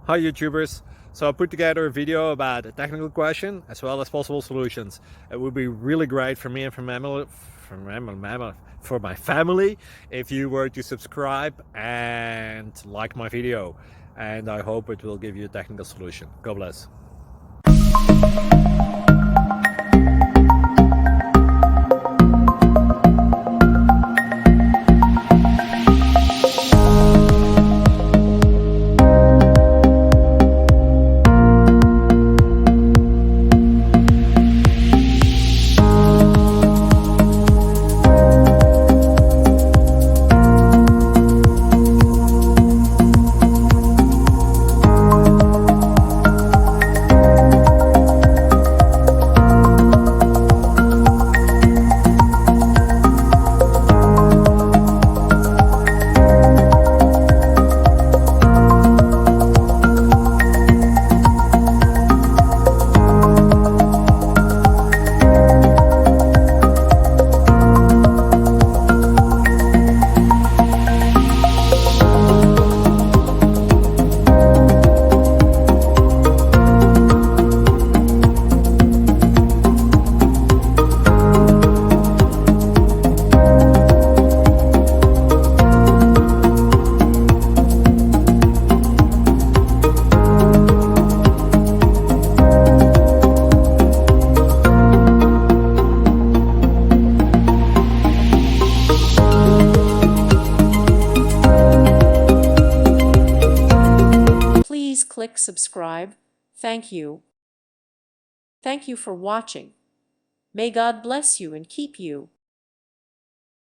Hi YouTubers. So I put together a video about a technical question as well as possible solutions. It would be really great for me and for my family if you were to subscribe and like my video. And I hope it will give you a technical solution. God bless. Please click subscribe. Thank you. Thank you for watching. May God bless you and keep you.